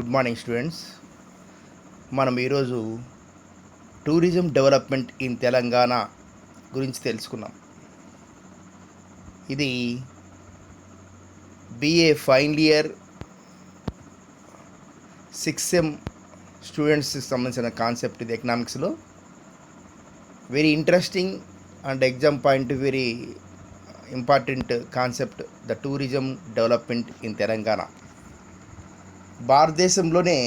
Good morning students. మనం ఈరోజు tourism development in Telangana గురించి తెలుసుకున్నాం. ఇది BA final year 6th sem స్టూడెంట్స్కి సంబంధించిన కాన్సెప్ట్. ఇది ఎకనామిక్స్లో very interesting and exam point very important concept, the tourism development in Telangana. భారతదేశంలోనే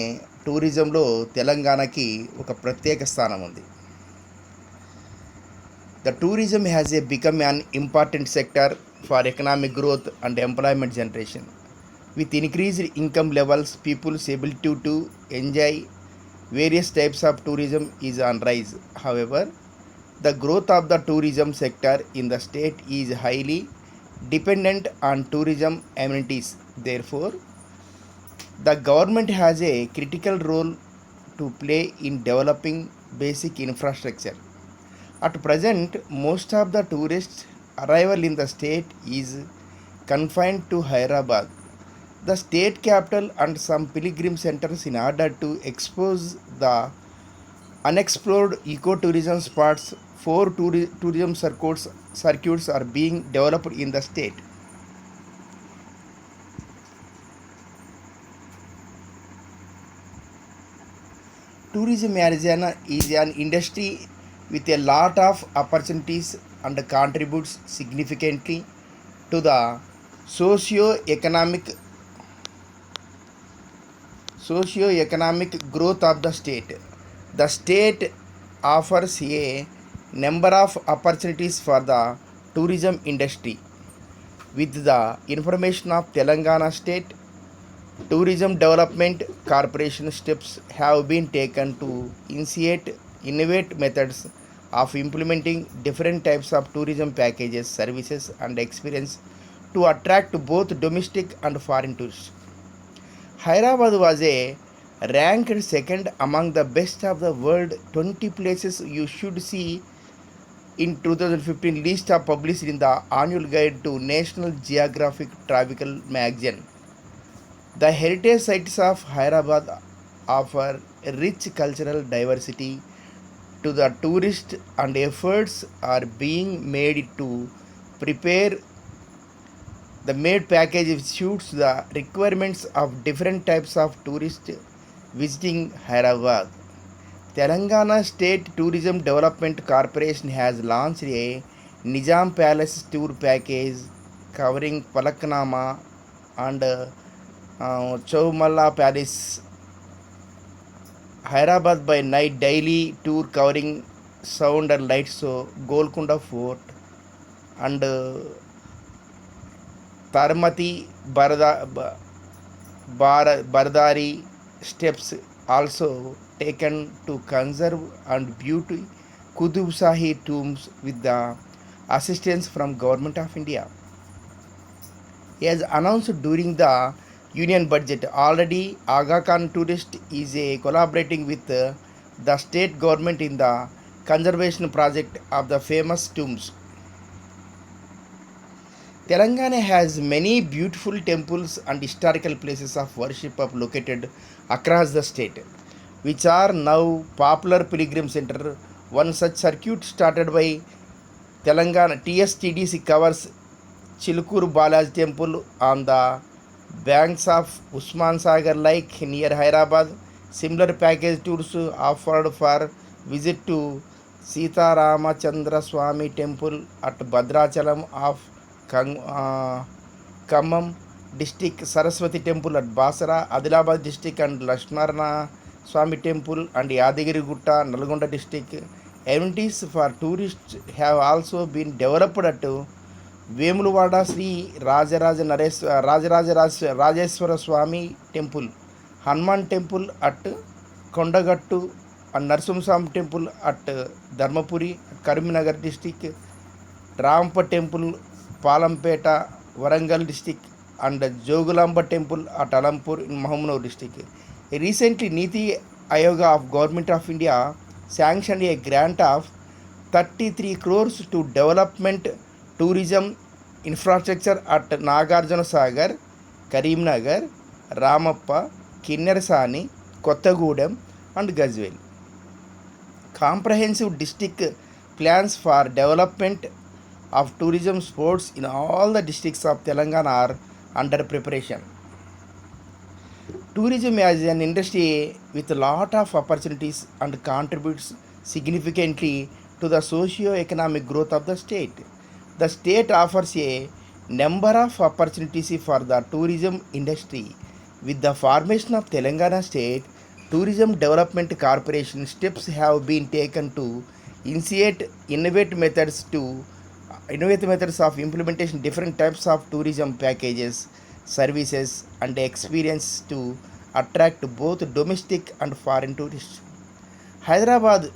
టూరిజంలో తెలంగాణకి ఒక ప్రత్యేక స్థానం ఉంది. The tourism has become an important sector for economic growth and employment generation. With increased income levels, people's ability to enjoy various types of tourism is on rise. However, the growth of the tourism sector in the state is highly dependent on tourism amenities. Therefore, the government has a critical role to play in developing basic infrastructure. At present, most of the tourists' arrival in the state is confined to Hyderabad, the state capital, and some pilgrim centers in order to expose the unexplored ecotourism spots. 4 tourism circuits are being developed in the state. Tourism is an industry with a lot of opportunities and contributes significantly to the socio-economic growth of the state. The state offers a number of opportunities for the tourism industry. With the information of Telangana State Tourism Development Corporation, steps have been taken to innovate methods of implementing different types of tourism packages, services, and experience to attract both domestic and foreign tourists. Hyderabad was ranked second among the best of the world 20 places you should see in 2015 list of published in the annual guide to National Geographic Travel magazine. The heritage sites of Hyderabad offer rich cultural diversity to the tourists, and efforts are being made to prepare the made package which suits the requirements of different types of tourists visiting Hyderabad. Telangana State Tourism Development Corporation has launched a Nizam Palace tour package covering Palaknama and Chowmalla Palace, Hyderabad by night daily tour covering sound and light show, Golconda Fort, and Taramati Bardari steps also taken to conserve and beauty Qutub Shahi tombs with the assistance from Government of India. As announced during the Union budget, already Aga Khan Tourist is collaborating with the state government in the conservation project of the famous tombs. Telangana has many beautiful temples and historical places of worship located across the state, which are now popular pilgrim center. One such circuit started by Telangana TSTDC covers Chilukuru Balaji Temple on the banks of Usman Sagar Lake near Hyderabad. Similar package tours offered for visit to Sita Ramachandra Swami Temple at Bhadrachalam of Khammam district, Saraswati Temple at Basra, Adilabad district, and Lakshmana Swami Temple and Yadagiri Gutta, Nalgonda district. Amenities for tourists have also been developed at Vemulwada Sri Rajeswara Swami Temple, Hanuman Temple at Kondagattu, and Narsumsam Temple at Dharmapuri, Karimnagar district, Rampa Temple, Palampeta, Warangal district, and Jogulamba Temple at Alampur in Mahamanur district. Recently, Niti Ayoga of Government of India sanctioned a grant of 33 crores to development tourism infrastructure at Nagarjuna Sagar, Karimnagar, Ramappa, Kinnarsani, Kottagudem, and Gazwel. Comprehensive district plans for development of tourism sports in all the districts of Telangana are under preparation. Tourism as an industry with a lot of opportunities and contributes significantly to the socio-economic growth of the state. The state offers a number of opportunities for the tourism industry. With the formation of Telangana State Tourism Development Corporation, steps have been taken to initiate innovative methods of implementation different types of tourism packages, services, and experience to attract both domestic and foreign tourists. Hyderabad.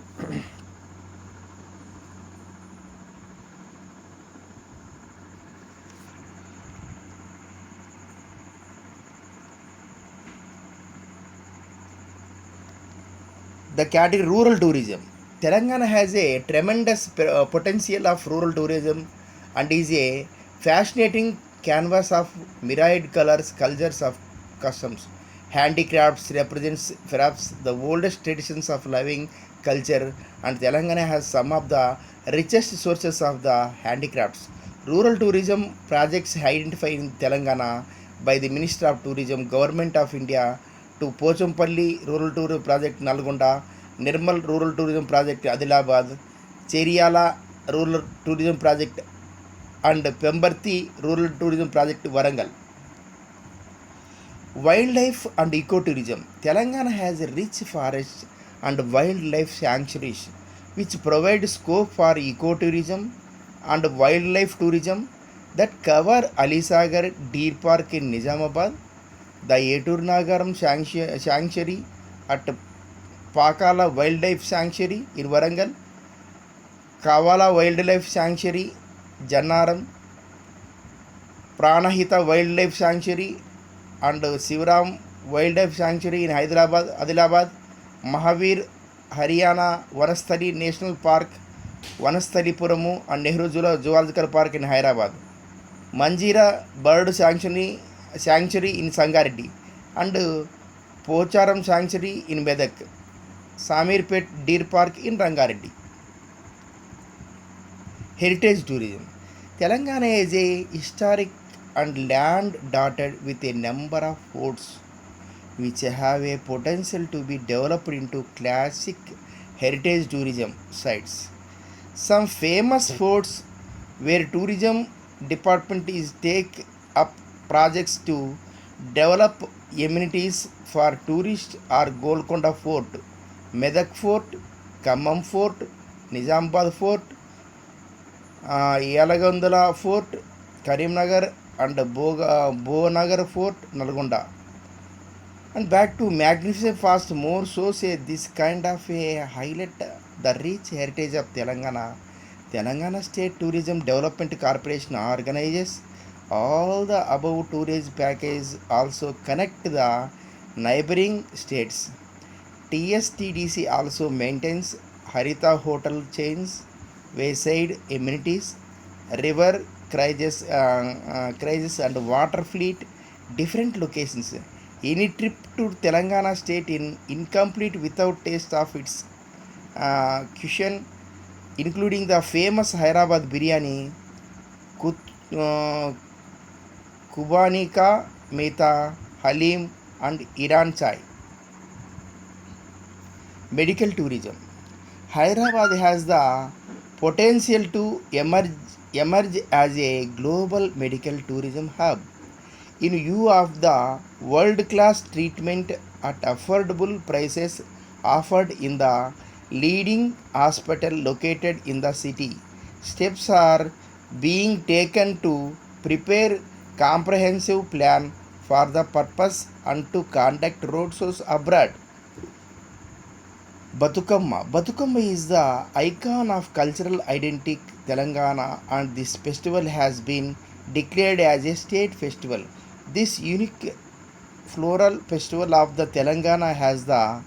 The category rural tourism. Telangana has a tremendous potential of rural tourism and is a fascinating canvas of myriad colors, cultures of customs. Handicrafts represents perhaps the oldest traditions of living culture, and Telangana has some of the richest sources of the handicrafts. Rural tourism projects identified in Telangana by the Minister of Tourism, Government of India to Pochampalli Rural Tourism Project Nalgonda, Nirmal Rural Tourism Project Adilabad, Cheriala Rural Tourism Project and Pemberti Rural Tourism Project Warangal. Wildlife and ecotourism. Telangana has rich forests and wildlife sanctuaries which provide scope for ecotourism and wildlife tourism that cover Alisagar Deer Park in Nizamabad, the Eturnagaram Sanctuary at Pakala Wildlife Sanctuary in Warangal, Kavala Wildlife Sanctuary, Jannaram, Pranahita Wildlife Sanctuary and Sivaram Wildlife Sanctuary in Hyderabad, Adilabad, Mahavir Haryana Vanasthali National Park, Vanasthalipuram and Nehru Zoological Park in Hyderabad, Manjira Bird Sanctuary in Sangareddy and Pocharam Sanctuary in Medak, Samirpet Deer Park in Rangareddy. Heritage tourism. Telangana is a historic and land dotted with a number of forts which have a potential to be developed into classic heritage tourism sites. Some famous forts where tourism department is take up projects to develop amenities for tourists are Golconda Fort, Medak Fort, Khammam Fort, Nizamabad Fort, Yalagandala Fort, Karimnagar and Bhonagar Fort, Nalgonda. And back to magnificent fast, more so say this kind of a highlight the rich heritage of Telangana. Telangana State Tourism Development Corporation organizes all the above tourism package also connect the neighboring states. TSTDC also maintains Harita hotel chains, wayside amenities, river crisis and water fleet, different locations. Any trip to Telangana state in incomplete without taste of its cuisine, including the famous Hyderabad biryani, Kubanika, Meta, Halim, and Iran chai. Medical tourism. Hyderabad has the potential to emerge as a global medical tourism hub in view of the world-class treatment at affordable prices offered in the leading hospital located in the city. Steps are being taken to prepare comprehensive plan for the purpose and to conduct roadshows abroad. Batukamma. Batukamma is the icon of cultural identity Telangana and this festival has been declared as a state festival. This unique floral festival of the Telangana has the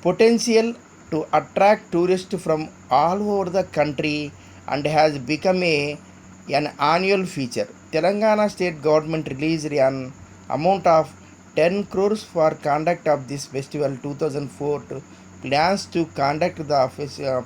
potential to attract tourists from all over the country and has become an annual feature. Telangana state government released an amount of 10 crores for conduct of this festival. 2004 plans to conduct the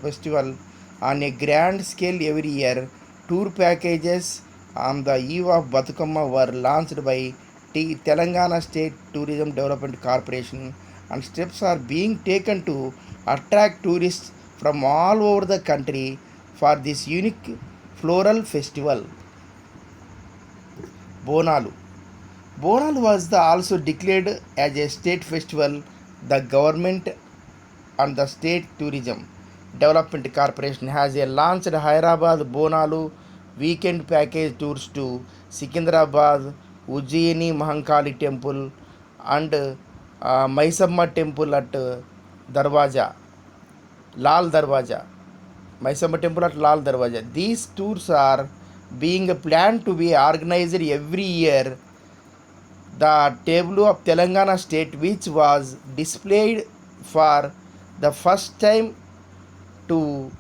festival on a grand scale every year. Tour packages on the eve of Batukamma were launched by Telangana State Tourism Development Corporation, and steps are being taken to attract tourists from all over the country for this unique floral festival. Bonalu. Bonalu was also declared as a state festival. The government and the State Tourism Development Corporation has launched Hyderabad Bonalu weekend package tours to Secunderabad, Ujjayini Mahankali Temple, and Maisamma Temple at Darwaja, Lal Darwaja. Maisamma Temple at Lal Darwaja. These tours are being planned to be organized every year. The tableau of Telangana state, which was displayed for the first time to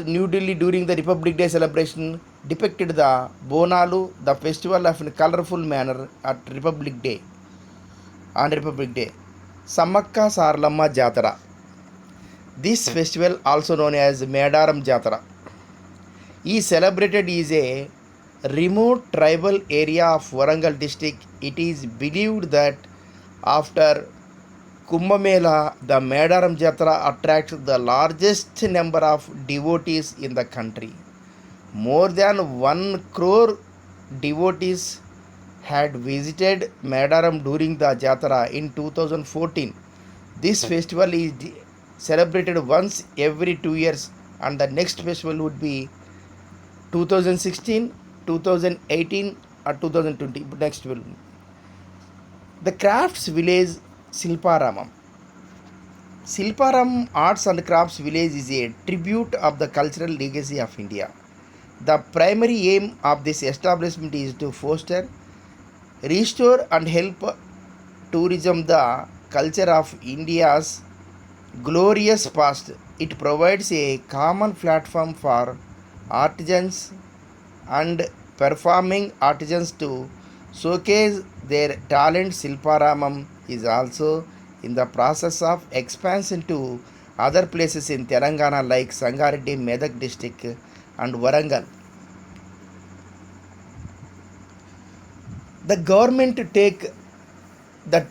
New Delhi during the Republic Day celebration, depicted the Bonalu, the festival of in a colorful manner at Republic Day. On Republic Day, Samakka Sarlamma Jatara. This festival, also known as Medaram Jatara, is celebrated is a remote tribal area of Warangal district. It is believed that after Kumbh Mela, the Medaram Jatra attracts the largest number of devotees in the country. More than 1 crore devotees had visited Medaram during the Jatra in 2014. This festival is celebrated once every 2 years, and the next festival would be 2016, 2018 or 2020. Next will the crafts village Silparamam. Silparam Arts and Crafts Village is a tribute of the cultural legacy of India. The primary aim of this establishment is to foster, restore and help tourism, the culture of India's glorious past. It provides a common platform for artisans and performing artisans to showcase their talent. Silparamam is also in the process of expansion to other places in Telangana like Sangareddy, Medak district and Warangal. The government take the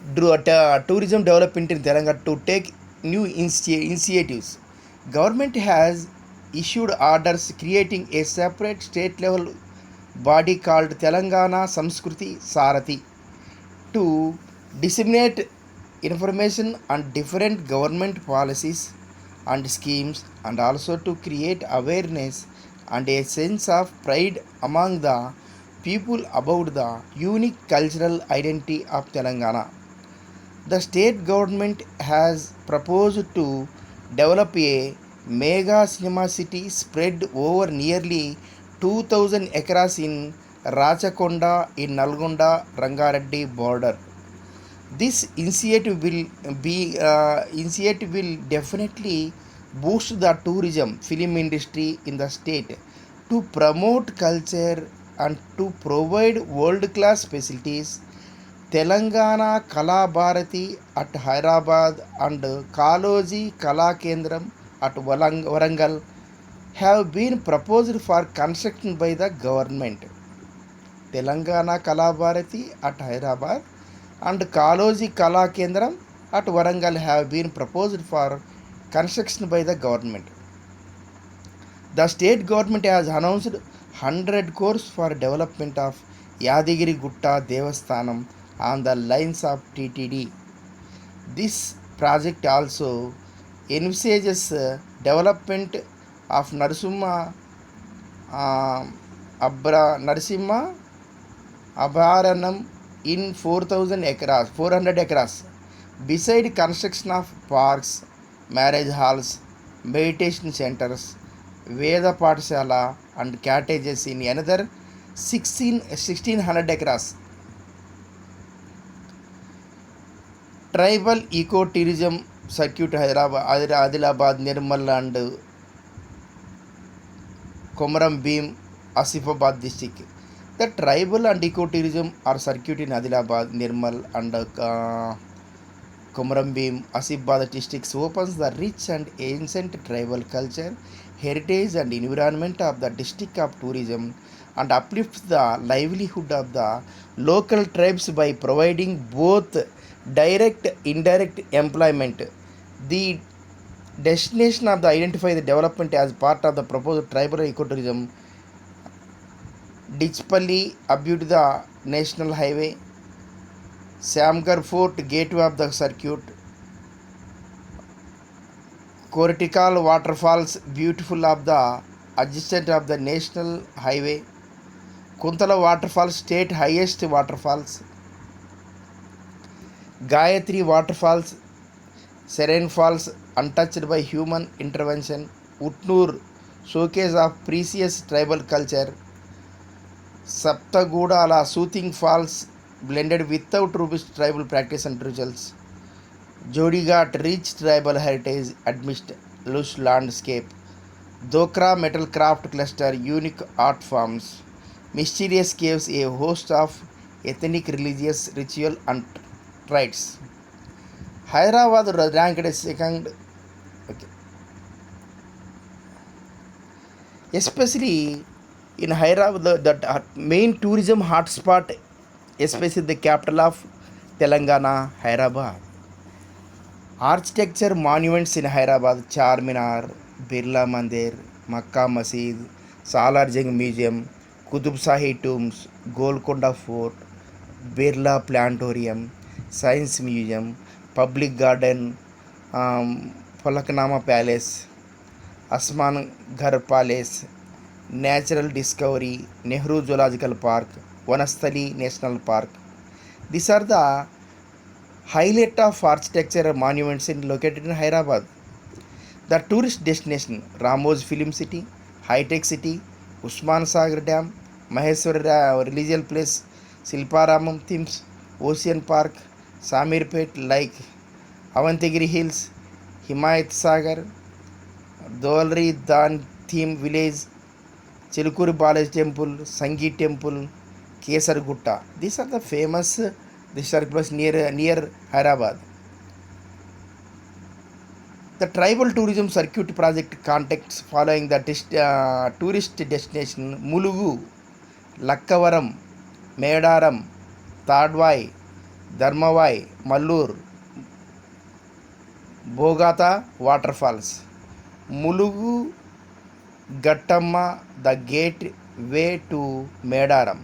tourism development in Telangana to take new initiatives. Government has issued orders creating a separate state level body called Telangana Samskruti Sarathi to disseminate information on different government policies and schemes, and also to create awareness and a sense of pride among the people about the unique cultural identity of Telangana. The state government has proposed to develop a mega cinema city spread over nearly 2000 acres in Rachakonda in Nalgonda Rangareddy border. This initiative will definitely boost the tourism film industry in the state to promote culture and to provide world class facilities. Telangana Kala Bharati at Hyderabad and Kaloji Kala Kendram at Warangal have been proposed for construction by the government. Telangana Kala Bharati at Hyderabad and Kaloji Kala Kendram at Warangal have been proposed for construction by the government. The state government has announced 100 crores for development of Yadagiri Gutta Devasthanam on the lines of TTD. This project also envisages development of Narasimha Abharanam in 400 acres. Beside construction of parks, marriage halls, meditation centers, Veda Pathshala and cottages in another 1600 acres. Tribal Eco-Tourism Circuit Hyderabad, Adilabad, Nirmal and Komaram Bhim, Asifabad district. The tribal and ecotourism are circuit in Adilabad, Nirmal, and Komarambim, Asifabad districts opens the rich and ancient tribal culture, heritage, and environment of the district of tourism and uplifts the livelihood of the local tribes by providing both direct indirect employment. The destination of the identify the development as part of the proposed tribal ecotourism. Ditchpalli, Abu to the National Highway, Samgar Fort, gateway of the circuit, Kortikal waterfalls, beautiful of the adjacent of the National Highway, Kuntala waterfalls, state highest waterfalls, Gayatri waterfalls, Serene falls, untouched by human intervention, Utnur, showcase of precious tribal culture, Saptagudala, soothing falls, blended without Rubist tribal practice and rituals. Jodighat, rich tribal heritage amidst lush landscape. Dokra metal craft cluster, unique art forms. Mysterious caves, a host of ethnic religious ritual and rites. Hyderabad ranked second, okay. Especially in Hyderabad, that main tourism hotspot, especially the capital of Telangana, Hyderabad. Architecture monuments in Hyderabad, Charminar, Birla Mandir, Makkah Masjid, Salarjung Museum, Qutub Shahi Tombs, Golconda Fort, Birla Planetarium, Science Museum, Public Garden, Falaknama Palace, Asman Ghar Palace, Natural Discovery, Nehru Zoological Park, Vanasthali National Park. These are the highlight of architecture monuments located in Hyderabad. The tourist destination Ramo's Film City, High Tech City, Usman Sagar Dam, Maheswara Religious Place, Silparamam Themes, Ocean Park, Samirpet Lake, Avantagiri Hills, Himayat Sagar, Dolri Dan Theme Village, Chilukuri Balaji Temple, Sangi Temple, Kesar Gutta. These are the famous historic places near Hyderabad. The tribal tourism circuit project context following the tourist destination Mulugu, Lakkavaram, Medaram, Tadwai, Dharmavai, Mallur, Bogata waterfalls. Mulugu Gattamma, the gateway to Medaram.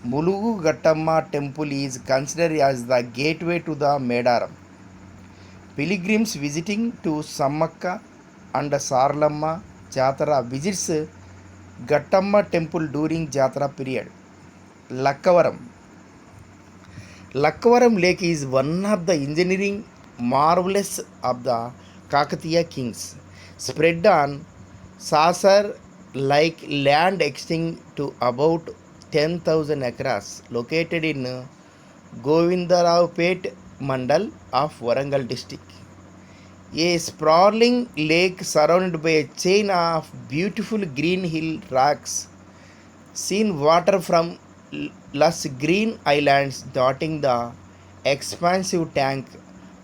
Mulugu Gattamma temple is considered as the gateway to the Medaram. Pilgrims visiting to Sammakka and Sarlamma Jatara visits Gattamma temple during Jatara period. Lakkavaram. Lakkavaram Lake is one of the engineering marvels of the Kakatiya kings. Spread on saucer like land extending to about 10,000 acres, located in Govindaraupet Mandal of Warangal district. A sprawling lake surrounded by a chain of beautiful green hill rocks. Seen water from lush green islands dotting the expansive tank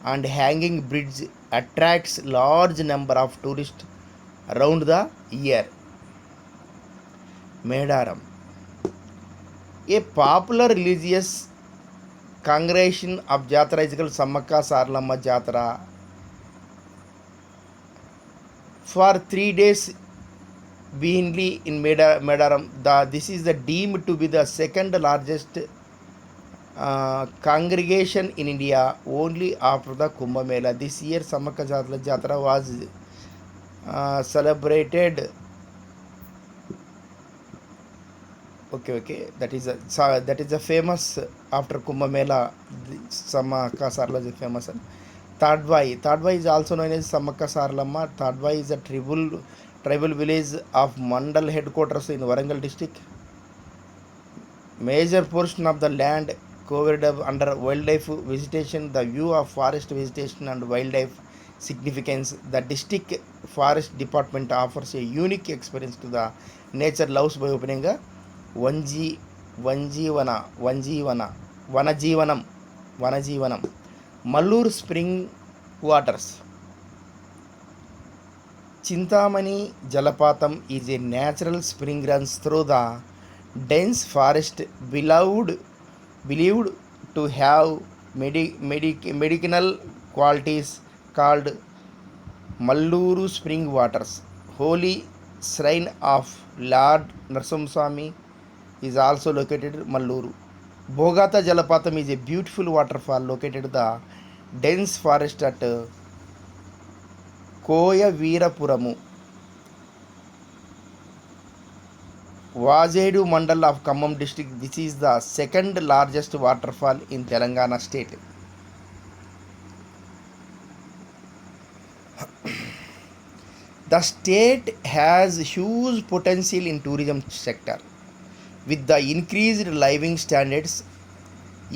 and hanging bridge attracts large number of tourists around the year. Medaram, a popular religious congregation of Jatara is called Sammakka Sarlamma Jatara. For 3 days beingly in Medaram, this is the deemed to be the second largest congregation in India, only after the Kumbh Mela. This year Sammakka Jatara was celebrated. Okay, that is a famous after Kumbh Mela. Sammakka Sarla is famous. Tadwai is also known as Sammakka Sarlamma. Tadwai is a tribal village of Mandal headquarters in Warangal district. Major portion of the land covered under wildlife vegetation. The view of forest vegetation and wildlife significance. The district forest department offers a unique experience to the nature lovers by opening a 1G వంజీవన వంజీవన వనజీవనం వనజీవనం Mallur spring waters. Chintamani జలపాతం is a natural spring runs through the dense forest believed to have medicinal qualities called Malluru spring waters. Holy shrine of Lord Narasimhaswamy is also located in Malluru. Bogata Jalapatam is a beautiful waterfall located in the dense forest at Koya Veerapuramu, Vajedu Mandal of Khammam district. This is the second largest waterfall in Telangana state. The state has huge potential in tourism sector. With the increased living standards,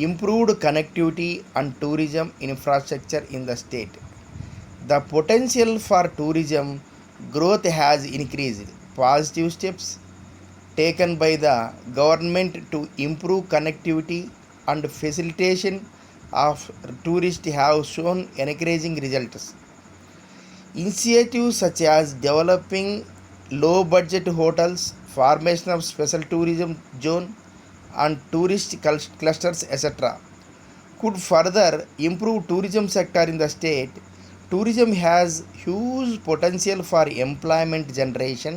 improved connectivity and tourism infrastructure in the state, the potential for tourism growth has increased. Positive steps taken by the government to improve connectivity and facilitation of tourists have shown encouraging results. Initiatives such as developing low budget hotels, formation of special tourism zone and tourist clusters etc. could further improve tourism sector in the state. Tourism has huge potential for employment generation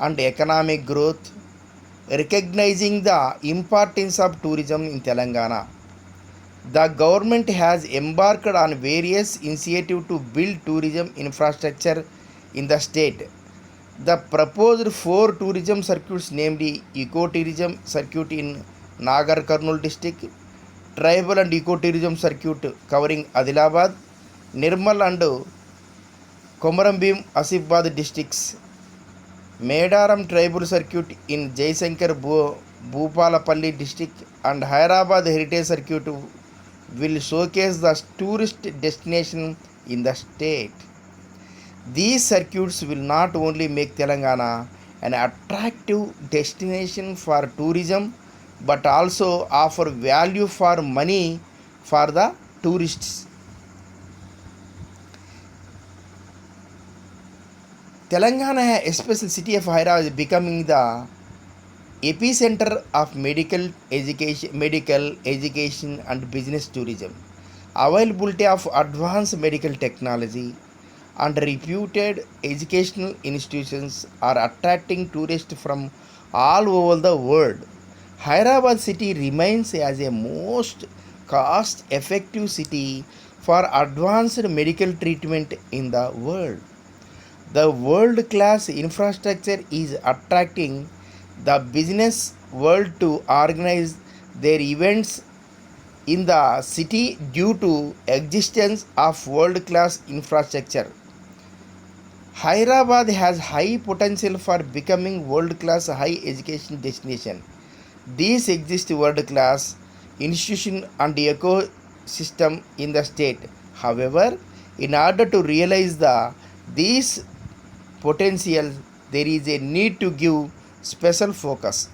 and economic growth. Recognizing the importance of tourism in Telangana, the government has embarked on various initiatives to build tourism infrastructure in the state. The proposed 4 tourism circuits, namely Eco-Tourism Circuit in Nagar Kurnool district, Tribal and Eco-Tourism Circuit covering Adilabad, Nirmal and Komarambim Asifabad districts, Medaram Tribal Circuit in Jaisankar Bhupalapalli district and Hyderabad Heritage Circuit will showcase the tourist destination in the state. These circuits will not only make Telangana an attractive destination for tourism but also offer value for money for the tourists. Telangana, especially city of Hyderabad, is becoming the epicenter of medical education and business tourism. Availability of advanced medical technology and reputed educational institutions are attracting tourists from all over the world. Hyderabad city remains as a most cost effective city for advanced medical treatment in the world. The world class infrastructure is attracting the business world to organize their events in the city due to existence of world class infrastructure. Hyderabad has high potential for becoming world class high education destination. These exist world class institution and ecosystem in the state. However, in order to realize these potential, there is a need to give special focus.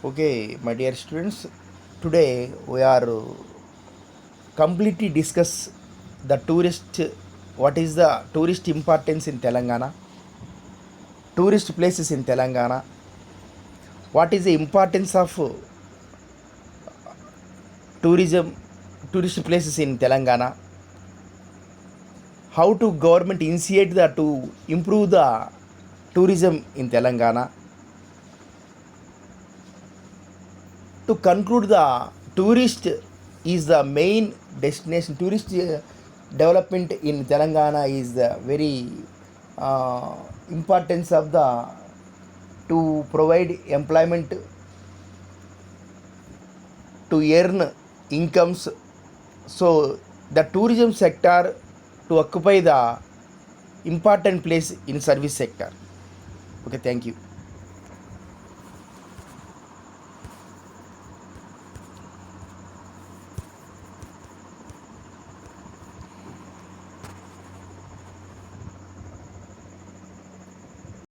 Okay, my dear students, today we are completely discuss the tourist, what is the tourist importance in Telangana, tourist places in Telangana, what is the importance of tourist places in Telangana, how to government initiate to improve the tourism in Telangana. To conclude, the tourist is the main destination. Tourist development in Telangana is the very importance of the to provide employment, to earn incomes. So the tourism sector to occupy the important place in service sector. Okay, thank you.